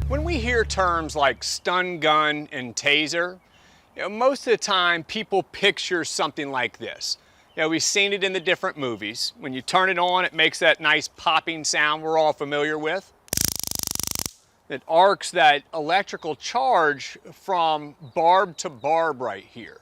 When we hear terms like stun gun and taser, most of the time people picture something like this. We've seen it in the different movies. When you turn it on, it makes that nice popping sound we're all familiar with. It arcs that electrical charge from barb to barb right here.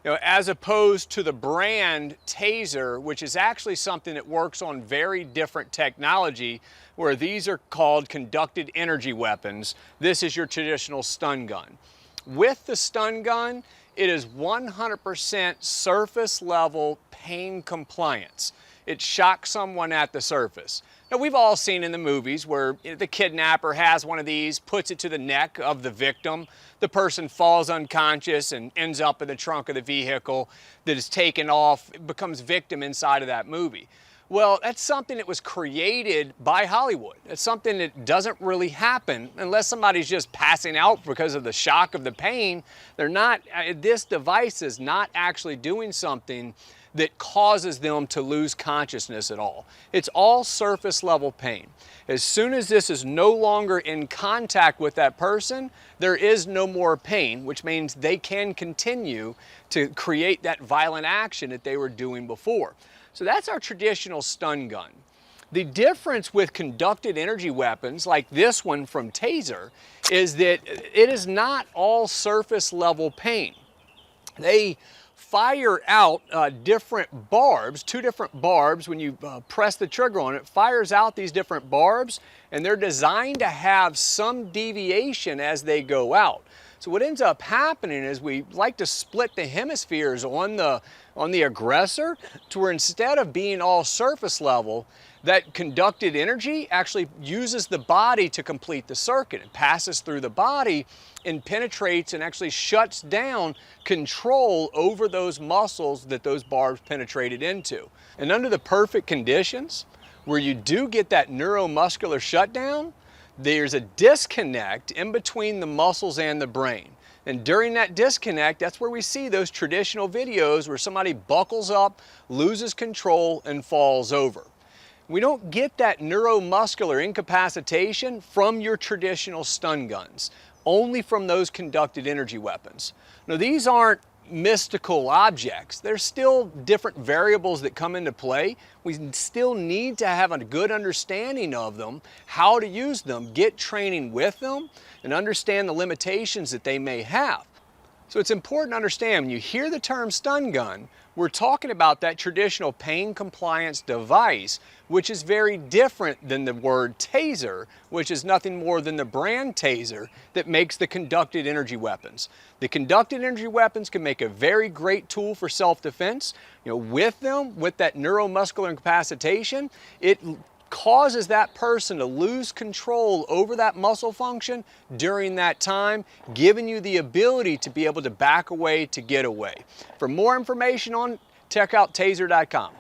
As opposed to the brand Taser, which is actually something that works on very different technology, where these are called conducted energy weapons. This is your traditional stun gun. With the stun gun, it is 100% surface level pain compliance. It shocks someone at the surface. Now, we've all seen in the movies where the kidnapper has one of these, puts it to the neck of the victim. The person falls unconscious and ends up in the trunk of the vehicle that is taken off, becomes victim inside of that movie. Well, that's something that was created by Hollywood. It's something that doesn't really happen unless somebody's just passing out because of the shock of the pain. This device is not actually doing something that causes them to lose consciousness at all. It's all surface level pain. As soon as this is no longer in contact with that person, there is no more pain, which means they can continue to create that violent action that they were doing before. So that's our traditional stun gun. The difference with conducted energy weapons like this one from Taser is that it is not all surface level pain. They fire out different barbs, two different barbs. When you press the trigger on it, fires out these different barbs, and they're designed to have some deviation as they go out. So what ends up happening is we like to split the hemispheres on the aggressor to where instead of being all surface level, that conducted energy actually uses the body to complete the circuit. It passes through the body and penetrates and actually shuts down control over those muscles that those barbs penetrated into. And under the perfect conditions, where you do get that neuromuscular shutdown, there's a disconnect in between the muscles and the brain. And during that disconnect, that's where we see those traditional videos where somebody buckles up, loses control, and falls over. We don't get that neuromuscular incapacitation from your traditional stun guns, only from those conducted energy weapons. Now, these aren't mystical objects. There's still different variables that come into play. We still need to have a good understanding of them, how to use them, get training with them, and understand the limitations that they may have. So it's important to understand when you hear the term stun gun, we're talking about that traditional pain compliance device, which is very different than the word taser, which is nothing more than the brand Taser that makes the conducted energy weapons. The conducted energy weapons can make a very great tool for self-defense. With them, with that neuromuscular incapacitation, it causes that person to lose control over that muscle function during that time, giving you the ability to be able to back away, to get away. For more information on, check out taser.com.